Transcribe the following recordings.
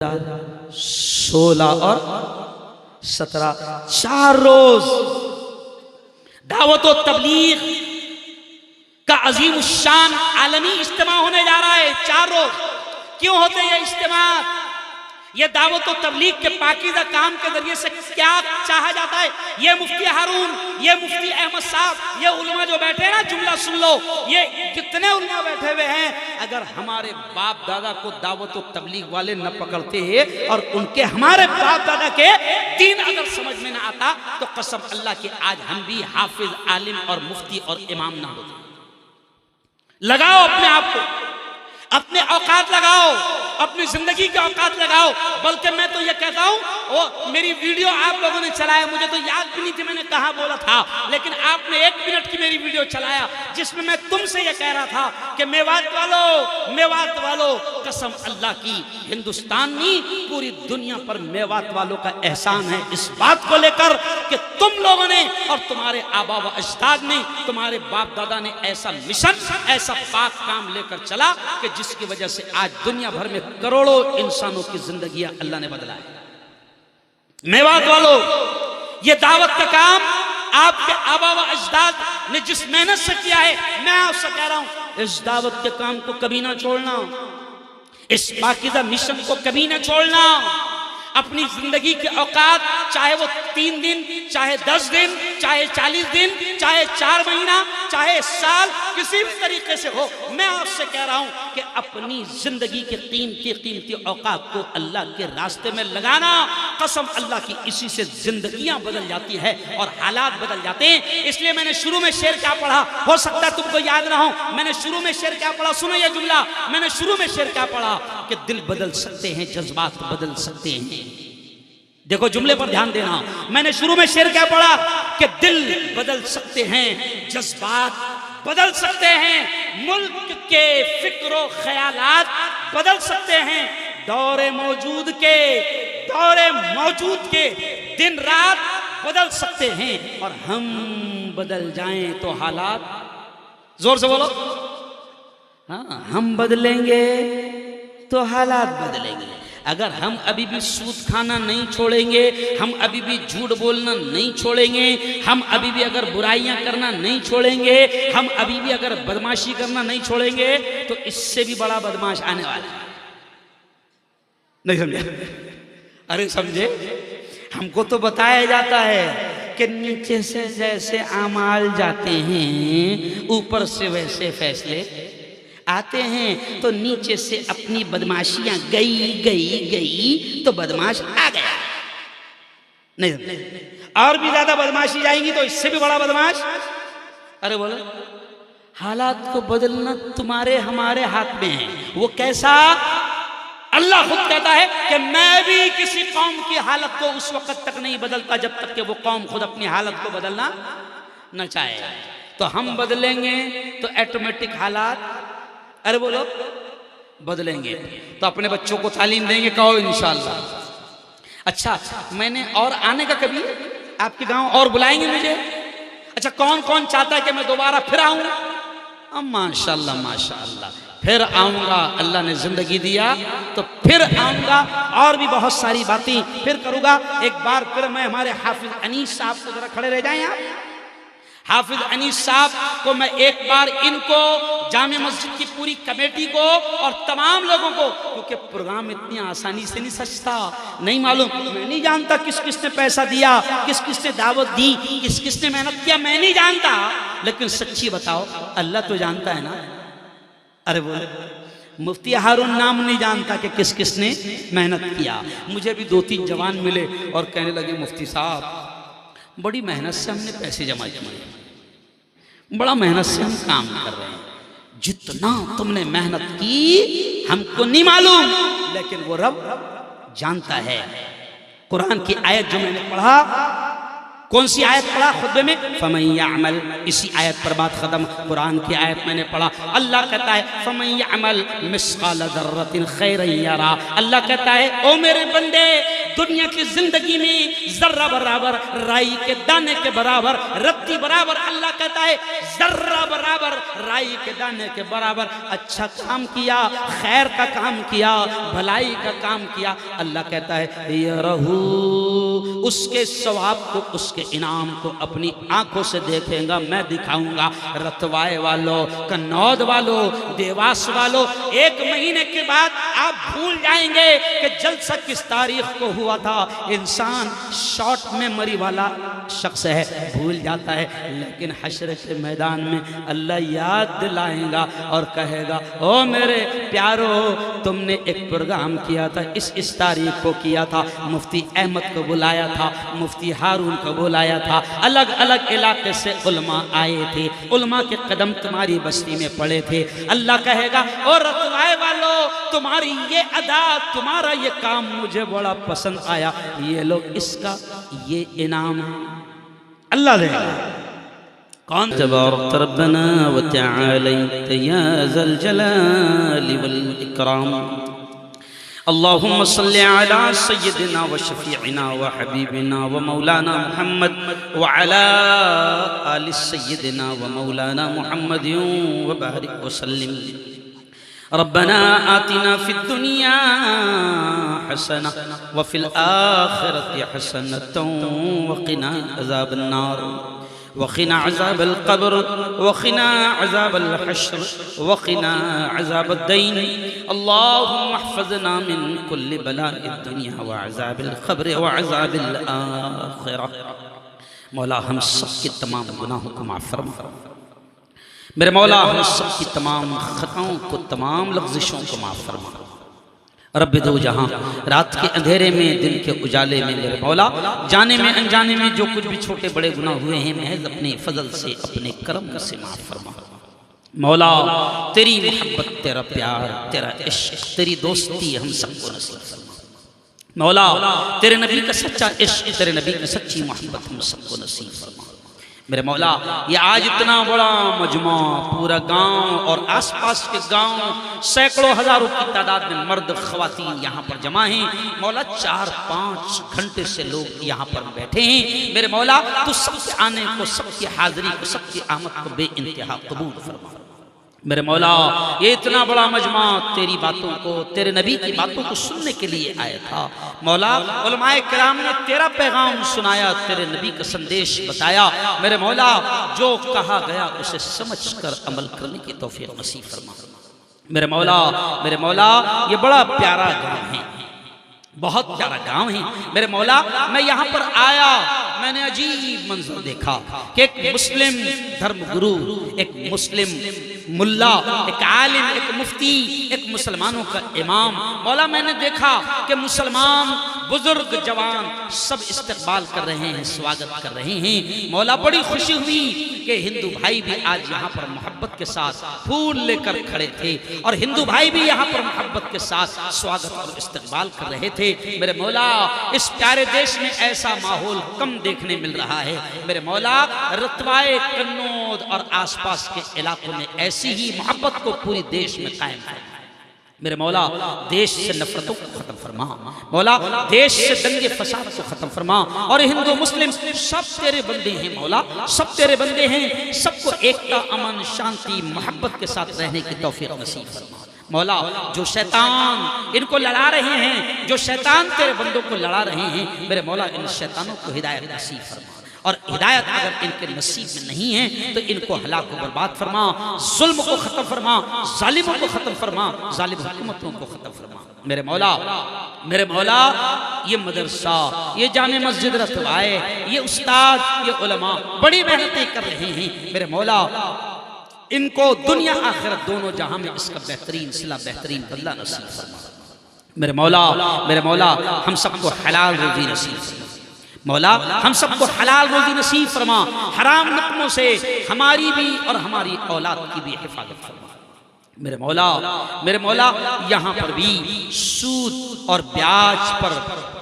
16 और 17 4 रोज दावत व तबलीग का अजीम शान आलमी इज्तिमा होने जा रहा है। 4 रोज क्यों होते हैं ये इज्तिमा? ये दावत व तबलीग के पाकीज़ा काम के जरिए से क्या चाहा जाता है? ये मुफ्ती हारून, ये मुफ्ती अहमद साहब, ये उलमा जो बैठे हैं ना, जुमला सुन लो, ये कितने उलमा बैठे हुए हैं। अगर हमारे बाप दादा को दावत व तबलीग वाले न पकड़ते हैं और उनके हमारे बाप दादा के दीन अगर समझ में न आता तो कसम अल्लाह की आज हम भी हाफिज, आलिम और मुफ्ती और इमाम ना होते। लगाओ अपने आप को, अपने औकात लगाओ, अपनी जिंदगी के औकात लगाओ। बल्कि मैं तो ये कहता हूँ, वो मेरी वीडियो आप लोगों ने चलाया, मुझे तो याद भी नहीं थी मैंने कहाँ बोला था, लेकिन आपने 1 मिनट की मेरी वीडियो चलाया जिसमें मैं तुमसे ये कह रहा था कि मेवात वालों कसम अल्लाह की हिंदुस्तान नहीं पूरी दुनिया पर मेवात वालों का एहसान है इस बात को लेकर कि तुम लोगों ने और तुम्हारे आबा व अजदाद ने, तुम्हारे बाप दादा ने ऐसा मिशन, ऐसा पाक काम लेकर चला कि जिसकी वजह से आज दुनिया भर में करोड़ों इंसानों की जिंदगियां अल्लाह ने बदला है। मेवात वालों, ये दावत का काम आपके आबा व अजदाद ने जिस मेहनत से किया है, मैं आपसे कह रहा हूं इस दावत के काम को कभी ना छोड़ना, इस पाकीज़ा मिशन को कभी ना छोड़ना। अपनी जिंदगी के औकात, चाहे वो 3 दिन, चाहे 10 दिन, चाहे 40 दिन, चाहे 4 महीना, चाहे साल, किसी भी तरीके से हो, मैं आपसे कह रहा हूं कि अपनी जिंदगी के कीमती औकात को अल्लाह के रास्ते में लगाना। कसम अल्लाह की, इसी से जिंदगियां बदल जाती है और हालात बदल जाते हैं। इसलिए मैंने शुरू में शेर क्या पढ़ा, हो सकता है तुमको याद ना हो, मैंने शुरू में शेर क्या पढ़ा, सुनो ये जुमला, मैंने शुरू में शेर क्या पढ़ा कि दिल बदल सकते हैं, जज्बात बदल सकते हैं। देखो जुमले पर ध्यान देना, मैंने शुरू में शेर क्या पढ़ा कि दिल बदल सकते हैं, जज्बात बदल सकते हैं, मुल्क के फिक्रो ख्यालात बदल सकते हैं, दौरे मौजूद के दिन रात बदल सकते हैं, और हम बदल जाएं तो हालात, जोर से बोलो, हाँ, हम बदलेंगे तो हालात बदलेंगे। अगर हम अभी भी सूद खाना नहीं छोड़ेंगे, हम अभी भी झूठ बोलना नहीं छोड़ेंगे, हम अभी भी अगर बुराइयां करना नहीं छोड़ेंगे, हम अभी भी अगर बदमाशी करना नहीं छोड़ेंगे, तो इससे भी बड़ा बदमाश आने वाला है। नहीं समझे? अरे समझे, हमको तो बताया जाता है कि नीचे से जैसे आमाल जाते हैं, ऊपर से वैसे फैसले आते हैं। तो नीचे से अपनी बदमाशियां गई तो बदमाश आ गया, नहीं, और भी ज्यादा बदमाशी जाएंगी तो इससे भी बड़ा बदमाश। अरे बोलो, हालात को बदलना तुम्हारे हमारे हाथ में है। वो कैसा? अल्लाह खुद कहता है कि मैं भी किसी कौम की हालत को उस वक्त तक नहीं बदलता जब तक कि वो कौम खुद अपनी हालत को बदलना न चाहे। तो हम बदलेंगे तो ऑटोमेटिक हालात, अरे बोलो, बदलेंगे। तो अपने बच्चों को तालीम देंगे, कहो इंशाअल्लाह। अच्छा, मैंने और आने का कभी आपके गांव और बुलाएंगे मुझे? अच्छा, कौन कौन चाहता है कि मैं दोबारा फिर आऊं? माशाअल्लाह, फिर आऊंगा। अल्लाह ने जिंदगी दिया तो फिर आऊंगा, और भी बहुत सारी बातें फिर करूंगा। एक बार फिर मैं हमारे हाफिज अनीस साहब को जरा खड़े रह जाएं आप। हाफिज अनीस साहब को मैं एक बार, इनको, जामे मस्जिद की पूरी कमेटी को और तमाम लोगों को, क्योंकि प्रोग्राम इतनी आसानी से नहीं सजता, नहीं मालूम, मैं नहीं जानता किस किस ने पैसा दिया, किस किस ने दावत दी, किस किस ने मेहनत किया, मैं नहीं जानता, लेकिन सच्ची बताओ अल्लाह तो जानता है ना। अरे बोले, मुफ्ती हारून नाम नहीं जानता कि किस किस ने मेहनत किया। मुझे भी 2-3 जवान मिले और कहने लगे, मुफ्ती साहब बड़ी मेहनत से हमने पैसे जमा किए, बड़ा मेहनत से हम काम कर रहे हैं, जितना तुमने मेहनत की हमको नहीं मालूम, लेकिन वो रब जानता है। कुरान की आयत जो मैंने पढ़ा, कौन सी आयत पढ़ा खुतबे में? फमन यअमल, इसी आयत पर बात खत्म। कुरान की आयत मैंने पढ़ा, अल्लाह कहता है फमन यअमल मिस्काल दर्रतिन खैरन यरा। अल्लाह कहता है, ओ मेरे बंदे, दुनिया की जिंदगी में जर्रा बराबर, राई के दाने के बराबर, रत्ती बराबर, अल्लाह कहता है जर्रा बराबर, राई के दाने के बराबर अच्छा काम किया, खैर का काम किया, भलाई का काम किया, अल्लाह कहता है ये रहू, उसके सवाब को, उसके इनाम को अपनी आंखों से देखेगा, मैं दिखाऊंगा। रतवाए वालों, कन्नौद वालों, देवास वालों, एक महीने के बाद आप भूल जाएंगे कि जलसा किस तारीख को हुआ था। इंसान शॉर्ट मेमोरी वाला शख्स है, भूल जाता है, लेकिन हश्र के मैदान में अल्लाह याद दिलाएगा और कहेगा ओ मेरे प्यारो, तुमने एक प्रोग्राम किया था, इस तारीख को किया था, मुफ्ती अहमद को बुलाया था, मुफ्ती हारून को बुलाया था, अलग अलग इलाके से उलमा आए थे, उलमा के कदम तुम्हारी बस्ती में पड़े थे। अल्लाह कहेगा और रतवाए वालों, तुम्हारी ये अदा, तुम्हारा ये काम मुझे बड़ा पसंद आया, ये लो इसका ये इनाम अल्लाह देगा। कौन? तबारक रब्बना व तआलैत या ज़ल जलाली वल इकराम। अल्लाहुम्मा सल्लि अला सय्यिदिना व शफीइना व हबीबिना व मौलाना मुहम्मद व अला आलि सय्यिदिना व मौलाना मुहम्मद व बारिक व सल्लिम। रब्बना आतिना फिद दुनिया हसना व फिल आखिरति हसनतन व क़िना अज़ाबन नार व क़िना अज़ाबल क़ब्र व क़िना अज़ाबल हश्र व क़िना अज़ाबद दैन। अल्लाहुम्मा अहफ़ज़ना मिन कुल्लि बलाइद दुनिया व अज़ाबिल क़ब्र व अज़ाबिल आखिरह। मौला हम सब के तमाम गुनाहों को माफ़ फरमा। मेरे मौला हम सब की तमाम खताओं को, तमाम लग़्ज़िशों को माफ़ फरमा। रब्बे दो जहां, रात के अंधेरे में, दिन के उजाले में, मेरे मौला जाने में अनजाने में जो कुछ भी छोटे बड़े गुनाह हुए हैं, महज अपने फजल से, अपने करम से माफ़ फरमा। मौला तेरी मोहब्बत, तेरा प्यार, तेरा इश्क, तेरी दोस्ती हम सबको नसीब फरमा। मौला तेरे नबी का सच्चा इश्क, तेरे नबी की सच्ची मोहब्बत हम सबको नसीब फरमा। मेरे मौला ये आज इतना बड़ा मजमा, पूरा गांव और आसपास के गांव, सैकड़ों हजारों की तादाद में मर्द ख़वातीन यहाँ पर जमा हैं। मौला 4-5 घंटे से लोग यहाँ पर बैठे हैं। मेरे मौला तो सबके आने को, सबकी हाजिरी को, सबकी आमद को बेइंतहा कबूल फरमा। मेरे मौला ये इतना बड़ा मजमा तेरी बातों को, तेरे नबी की बातों को सुनने के लिए आया था। मौला उलमाए किराम ने तेरा पैगाम सुनाया, तेरे नबी का संदेश बताया। मेरे मौला जो कहा गया उसे समझकर अमल करने की तौफीक नसीब फरमा। मेरे मौला ये बड़ा प्यारा गाँव है, बहुत प्यारा गांव है। मेरे मौला मैं यहाँ पर आया, मैंने अजीब मंजर देखा कि एक मुस्लिम धर्मगुरु, एक मुस्लिम मुल्ला, एक आलिम, एक मुफ्ती, एक मुसलमानों का इमाम। मौला मैंने देखा कि मुसलमान बुजुर्ग जवान सब इस्तकबाल कर रहे हैं, स्वागत कर रहे हैं। मौला बड़ी खुशी हुई कि हिंदू भाई भी आज यहाँ पर मोहब्बत के साथ फूल लेकर खड़े थे और हिंदू भाई भी यहाँ पर मोहब्बत के साथ स्वागत और इस्तकबाल कर रहे थे। मेरे मौला इस प्यारे देश में ऐसा माहौल कम देखने मिल रहा है। मेरे मौला रतवाए, कन्नौद और आसपास के इलाकों में ऐसी ही मोहब्बत को पूरी देश में कायम है। मेरे मौला देश से नफरतों को खत्म फरमा। मौला देश से दंगे फसाद को खत्म फरमा। और हिंदू मुस्लिम सब तेरे बंदे हैं मौला, सब तेरे बंदे हैं। सबको एकता, अमन, शांति, मोहब्बत के साथ रहने की तौफीक नसीब फरमा। मौला जो शैतान इनको लड़ा रहे हैं, जो शैतान तेरे बंदों को लड़ा रहे हैं, मेरे मौला इन शैतानों को हिदायत नसीब फरमा। और हिदायत अगर इनके नसीब में नहीं है तो इनको हलाक बर्बाद फरमा, जुल्म को खत्म फरमा, जालिमों को खत्म फरमा, जालिम हुकूमतों को खत्म फरमा। मेरे मौला ये मदरसा, ये जामे मस्जिद रतवाए, ये उस्ताद, ये उलमा बड़ी मेहनतें कर रहे हैं। मेरे मौला इनको दुनिया आखिरत दोनों जहां में इसका बेहतरीन सिला, बेहतरीन बदला नसीब फरमा। मेरे मौला हम सबको हलाल रोजी नसीब फरमा। मौला हम सबको हलाल रोजी नसीब फरमा। हराम नकमों से हमारी भी और हमारी औलाद की भी हिफाजत फरमा। मेरे मौला यहाँ पर भी सूद और ब्याज पर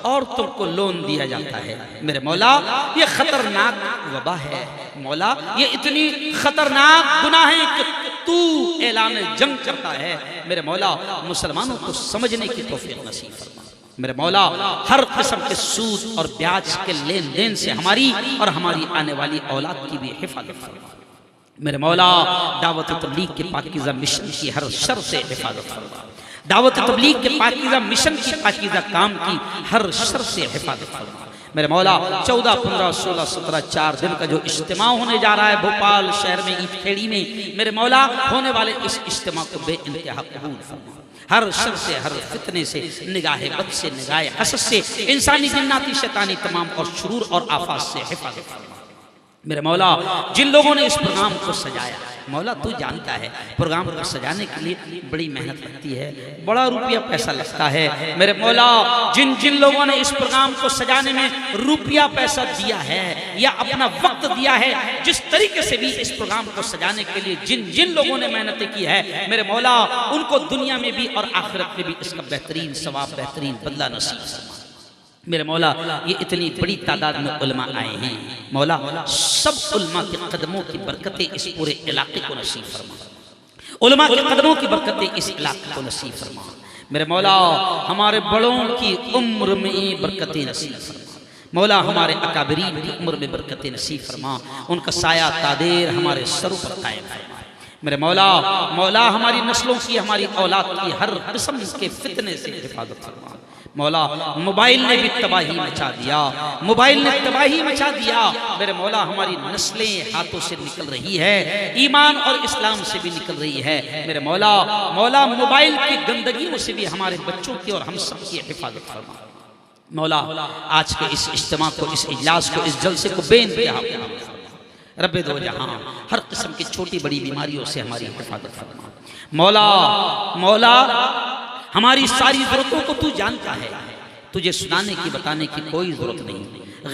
औरतों को लोन दिया जाता है। मेरे मौला ये खतरनाक वबा है। मौला ये इतनी खतरनाक गुनाह है कि तू ऐलान जंग करता है। मेरे मौला मुसलमानों को समझने की तौफीक नसीब फरमा। मेरे मौला हर किस्म के सूद और ब्याज के लेन देन से हमारी और हमारी आने वाली औलाद की भी हिफाजत फरमा। मेरे मौला दावत तबलीग के पाकीज़ा मिशन की हर शर से हिफाजत फरमा। दावत तबलीग के पाकीज़ा मिशन की पाकीज़ा काम की हर शर से हिफाजत फरमा। मेरे मौला 14, 15, 16, 17 4 दिन का जो इज्तिमा होने जा रहा है भोपाल शहर में ईटखेड़ी में, मेरे मौला होने वाले इस इज्तिमा को बेइंतहा कबूल फरमा। हर शर से, हर फितने से, निगाह बद से, निगाह हसद से, इंसानी जिन्नाती शैतानी तमाम और शुरूर और आफात से हिफाजत फरमा। मेरे मौला जिन लोगों ने इस प्रोग्राम को सजाया, मौला तू जानता है प्रोग्राम को सजाने के लिए बड़ी मेहनत लगती है, बड़ा रुपया पैसा लगता है। मेरे मौला जिन जिन लोगों ने इस प्रोग्राम को सजाने में रुपया पैसा दिया है या अपना वक्त दिया है, जिस तरीके से भी इस प्रोग्राम को सजाने के लिए जिन जिन लोगों ने मेहनत की है, मेरे मौला उनको दुनिया में भी और आखिरत में भी इसका बेहतरीन सवाब, बेहतरीन बदला नसीब फरमा। मेरे मौला ये इतनी बड़ी तादाद में उलमा आए हैं, मौला सब उलमा के कदमों की बरकतें इस पूरे इलाके को नसीब फरमा। उलमा के कदमों की बरकतें इस इलाके को नसीब फरमा। मेरे मौला हमारे बड़ों की उम्र में बरकतें नसीब फरमा। मौला हमारे अकाबरीन की उम्र में बरकतें नसीब फरमा। उनका साया तादेर हमारे सरों पर कायम फरमा। मेरे मौला मौला हमारी नस्लों की, हमारी औलाद की हर किस्म के फितने से हिफाजत फरमा। मौला मोबाइल ने भी तबाही मचा दिया, मोबाइल ने तबाही मचा दिया। मेरे मौला हमारी नस्लें हाथों से निकल रही है, ईमान और इस्लाम से भी निकल रही है। मेरे मौला मौला मोबाइल की गंदगियों से भी हमारे बच्चों की और हम सब की हिफाजत फरमा। मौला आज के इस इज्तिमा को, इस इजलास को, इस जलसे को बेइंतहा रब्बे दो जहां हर किस्म की छोटी बड़ी बीमारियों से हमारी हिफाजत फरमा। मौला मौला हमारी सारी ज़रूरतों को तू जानता है, तुझे सुनाने की बताने की कोई ज़रूरत नहीं।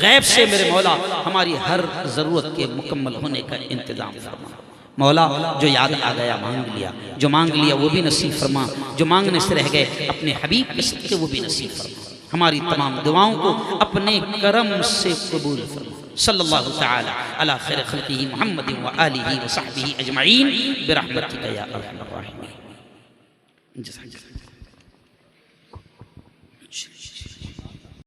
गैब से मेरे मौला हमारी हर ज़रूरत के मुकम्मल होने का इंतज़ाम फरमा। मौला जो याद आ गया मांग लिया, जो मांग लिया वो भी नसीब फरमा, जो मांगने से रह गए अपने हबीब के सदक़े वो भी नसीब फरमा। हमारी तमाम दुआओं को अपने करम से कबूल फरमा। सल्लल्लाहु तआला अला खैर खल्क़िही मुहम्मद व आलिही व सहबिही अजमईन बिरहमतिका या अरहमर राहिमीन।